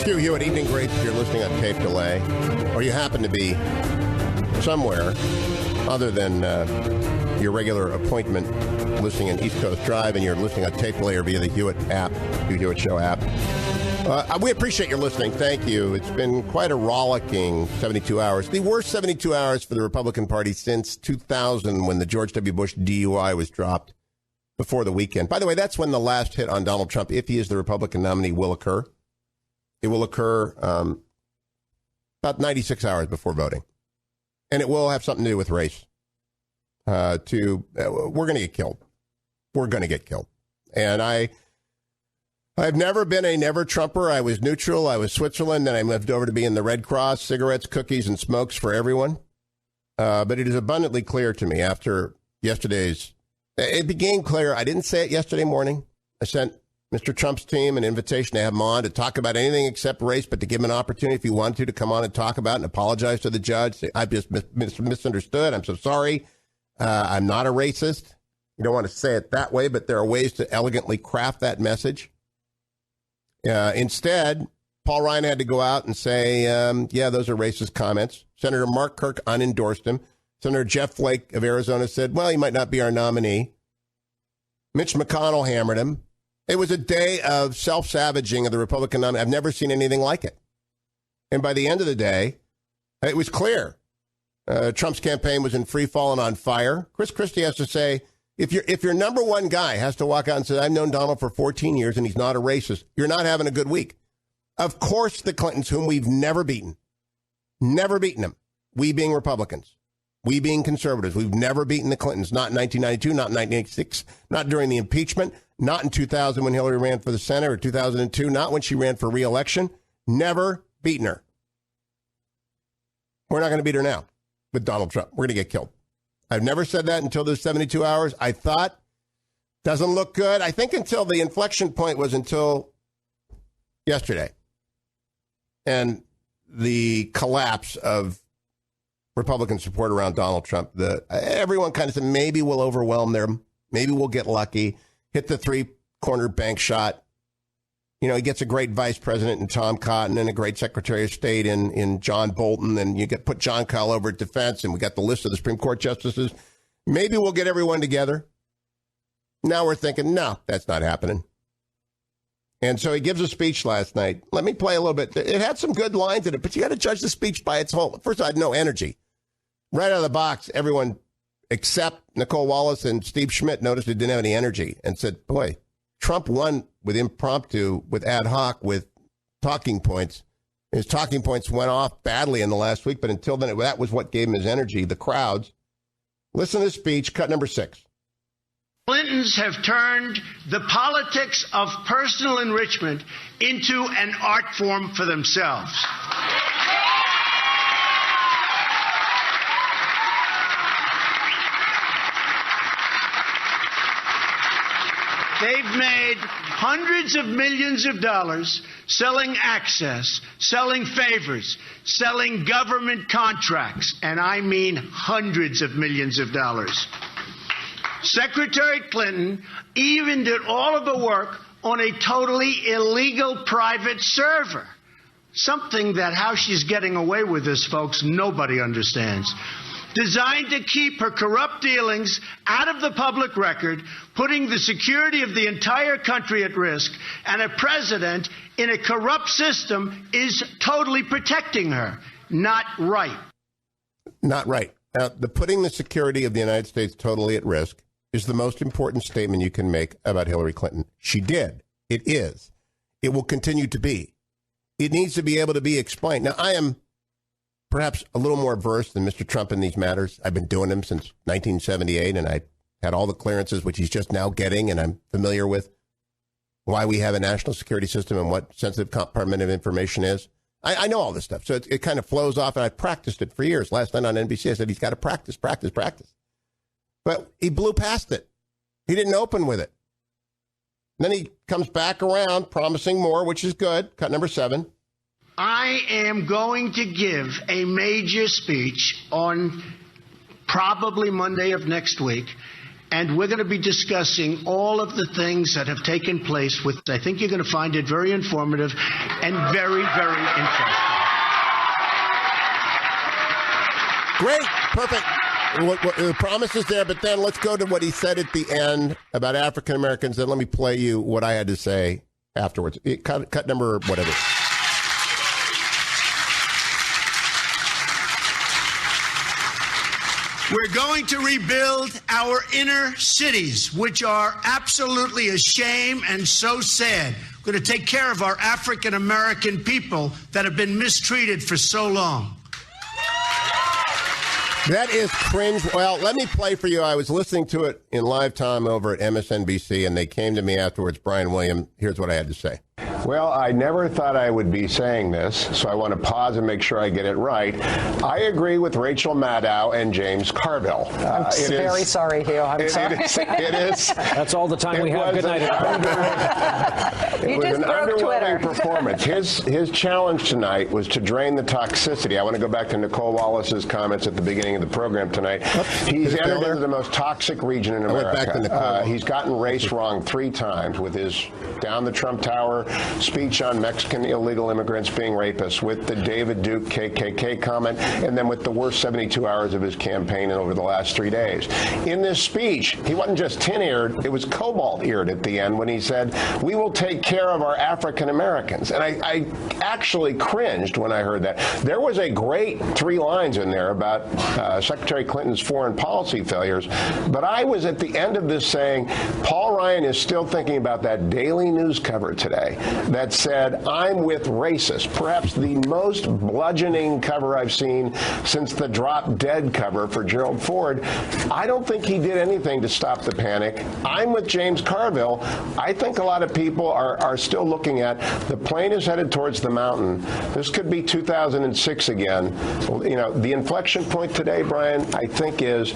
Hugh Hewitt, Evening Greats, if you're listening on tape delay, or you happen to be somewhere other than your regular appointment listening on East Coast Drive, and you're listening on tape delay or via the Hewitt app, Hugh Hewitt Show app. We appreciate your listening. Thank you. It's been quite a rollicking 72 hours. The worst 72 hours for the Republican Party since 2000, when the George W. Bush DUI was dropped before the weekend. By the way, that's when the last hit on Donald Trump, if he is the Republican nominee, will occur. It will occur about 96 hours before voting. And it will have something to do with race. We're going to get killed. We're going to get killed. And I've never been a never Trumper. I was neutral. I was Switzerland. Then I moved over to be in the Red Cross, cigarettes, cookies, and smokes for everyone. But it is abundantly clear to me after yesterday's, it became clear. I didn't say it yesterday morning. I sent Mr. Trump's team an invitation to have him on to talk about anything except race, but to give him an opportunity, if he wanted to come on and talk about and apologize to the judge. Say, I just misunderstood. I'm so sorry. I'm not a racist. You don't want to say it that way, but there are ways to elegantly craft that message. Instead, Paul Ryan had to go out and say, yeah, those are racist comments. Senator Mark Kirk unendorsed him. Senator Jeff Flake of Arizona said, well, he might not be our nominee. Mitch McConnell hammered him. It was a day of self-savaging of the Republican nominee. I've never seen anything like it. And by the end of the day, it was clear. Trump's campaign was in free fall and on fire. Chris Christie has to say, if your number one guy has to walk out and say, I've known Donald for 14 years and he's not a racist, you're not having a good week. Of course, the Clintons, whom we've never beaten them, we being Republicans, we being conservatives, we've never beaten the Clintons, not in 1992, not in 1986, not during the impeachment, not in 2000 when Hillary ran for the Senate, or 2002, not when she ran for re-election. Never beaten her. We're not going to beat her now with Donald Trump. We're going to get killed. I've never said that until those 72 hours. I thought, doesn't look good. I think until the inflection point was until yesterday. And the collapse of Republican support around Donald Trump. Everyone kind of said, maybe we'll overwhelm them. Maybe we'll get lucky. Hit the three-corner bank shot. You know, he gets a great vice president in Tom Cotton and a great secretary of state in John Bolton. And you put John Kyle over at defense, and we got the list of the Supreme Court justices. Maybe we'll get everyone together. Now we're thinking, no, that's not happening. And so he gives a speech last night. Let me play a little bit. It had some good lines in it, but you got to judge the speech by its whole. First, I had no energy. Right out of the box, everyone except Nicole Wallace and Steve Schmidt noticed it didn't have any energy and said, boy, Trump won with impromptu, with ad hoc, with talking points. His talking points went off badly in the last week, but until then, that was what gave him his energy, the crowds. Listen to this speech, cut number 6. Clintons have turned the politics of personal enrichment into an art form for themselves. They've made hundreds of millions of dollars selling access, selling favors, selling government contracts, and I mean hundreds of millions of dollars. Secretary Clinton even did all of the work on a totally illegal private server. Something that how she's getting away with this, folks, nobody understands. Designed to keep her corrupt dealings out of the public record, putting the security of the entire country at risk, and a president in a corrupt system is totally protecting her. Not right. Not right. Now, the putting the security of the United States totally at risk is the most important statement you can make about Hillary Clinton. She did. It is. It will continue to be. It needs to be able to be explained. Now, I am perhaps a little more versed than Mr. Trump in these matters. I've been doing them since 1978, and I had all the clearances, which he's just now getting, and I'm familiar with why we have a national security system and what sensitive compartment of information is. I know all this stuff, so it kind of flows off, and I practiced it for years. Last night on NBC, I said he's got to practice. But he blew past it. He didn't open with it. Then he comes back around promising more, which is good. Cut number 7. I am going to give a major speech on probably Monday of next week, And we're going to be discussing all of the things that have taken place. I think you're going to find it very informative and very, very interesting. Great. Perfect. The promise is there, but then let's go to what he said at the end about African Americans, and let me play you what I had to say afterwards. Cut number whatever. We're going to rebuild our inner cities, which are absolutely a shame and so sad. We're going to take care of our African American people that have been mistreated for so long. That is cringe. Well, let me play for you. I was listening to it in live time over at MSNBC, and they came to me afterwards. Brian Williams, here's what I had to say. Well, I never thought I would be saying this, so I want to pause and make sure I get it right. I agree with Rachel Maddow and James Carville. I'm very sorry, Hugh. I'm sorry. It is. That's all the time we have. Good night. It was an underwhelming performance. His challenge tonight was to drain the toxicity. I want to go back to Nicole Wallace's comments at the beginning of the program tonight. He's entered into the most toxic region in America. He's gotten race wrong 3 times with his down the Trump Tower speech on Mexican illegal immigrants being rapists, with the David Duke KKK comment, and then with the worst 72 hours of his campaign over the last 3 days. In this speech, he wasn't just tin-eared, it was cobalt-eared at the end when he said, "We will take care of our African Americans." And I actually cringed when I heard that. There was a great 3 lines in there about Secretary Clinton's foreign policy failures, but I was at the end of this saying, Paul Ryan is still thinking about that Daily News cover today that said, "I'm with racists," perhaps the most bludgeoning cover I've seen since the Drop Dead cover for Gerald Ford. I don't think he did anything to stop the panic. I'm with James Carville. I think a lot of people are still looking at the plane is headed towards the mountain. This could be 2006 again. You know, the inflection point today, Brian, I think is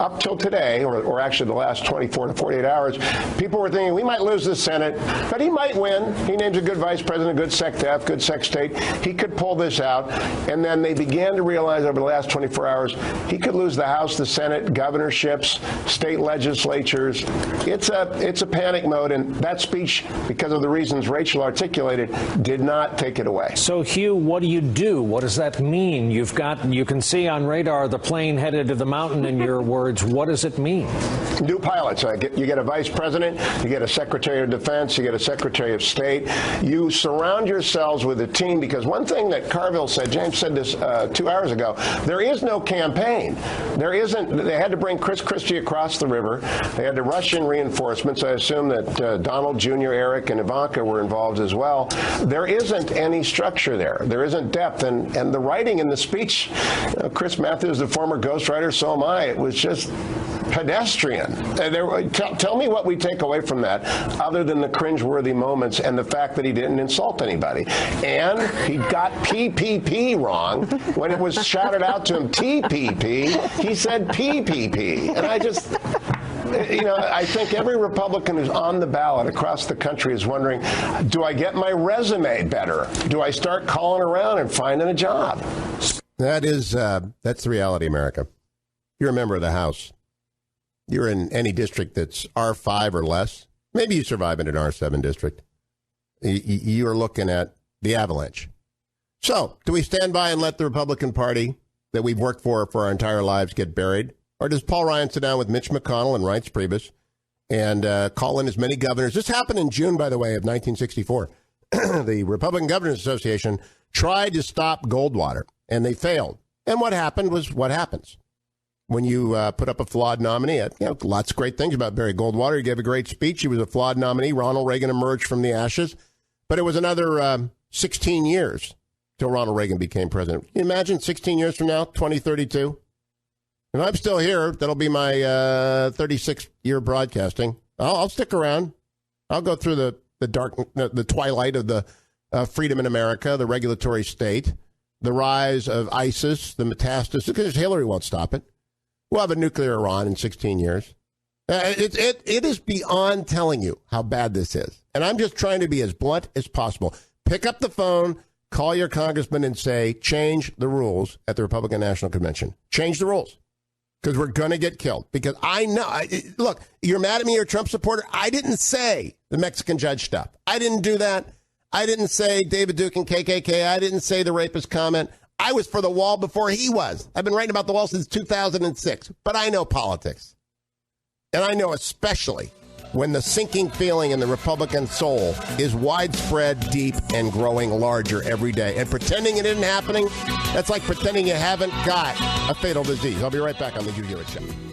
up till today, or actually the last 24 to 48 hours, people were thinking we might lose the Senate, but he might win. He names a good vice president, good sec def, good sec state. He could pull this out. And then they began to realize over the last 24 hours, he could lose the House, the Senate, governorships, state legislatures. It's a panic mode. And that speech, because of the reasons Rachel articulated, did not take it away. So, Hugh, what do you do? What does that mean? You can see on radar the plane headed to the mountain, in your words. What does it mean? New pilots. You get a vice president, you get a secretary of defense, you get a secretary of state. You surround yourselves with a team, because one thing that Carville said, James said this 2 hours ago, there is no campaign. There isn't. They had to bring Chris Christie across the river. They had to rush in reinforcements. I assume that Donald Jr., Eric, and Ivanka were involved as well. There isn't any structure there. There isn't depth. And the writing in the speech, Chris Matthews, the former ghostwriter, so am I, it was just pedestrian. Tell me what we take away from that, other than the cringeworthy moments and the fact that he didn't insult anybody. And he got PPP wrong. When it was shouted out to him, TPP, he said PPP. And I just... I think every Republican who's on the ballot across the country is wondering, do I get my resume better? Do I start calling around and finding a job? That's the reality, America. You're a member of the House. You're in any district that's R5 or less. Maybe you survive in an R7 district. You're looking at the avalanche. So, do we stand by and let the Republican Party that we've worked for our entire lives get buried? Or does Paul Ryan sit down with Mitch McConnell and Reince Priebus and call in as many governors? This happened in June, by the way, of 1964. The Republican Governors Association tried to stop Goldwater, and they failed. And what happened was what happens when you put up a flawed nominee. Lots of great things about Barry Goldwater. He gave a great speech. He was a flawed nominee. Ronald Reagan emerged from the ashes. But it was another 16 years till Ronald Reagan became president. Can you imagine 16 years from now, 2032? If I'm still here, that'll be my 36th year broadcasting. I'll stick around. I'll go through the twilight of the freedom in America, the regulatory state, the rise of ISIS, the metastasis, because Hillary won't stop it. We'll have a nuclear Iran in 16 years. It is beyond telling you how bad this is. And I'm just trying to be as blunt as possible. Pick up the phone, call your congressman and say, change the rules at the Republican National Convention. Change the rules. because we're going to get killed. Because I know, look, you're mad at me, you're a Trump supporter. I didn't say the Mexican judge stuff. I didn't do that. I didn't say David Duke and KKK. I didn't say the rapist comment. I was for the wall before he was. I've been writing about the wall since 2006. But I know politics. And I know especially when the sinking feeling in the Republican soul is widespread, deep, and growing larger every day. And pretending it isn't happening, that's like pretending you haven't got a fatal disease. I'll be right back on the Hugh Hewitt Show.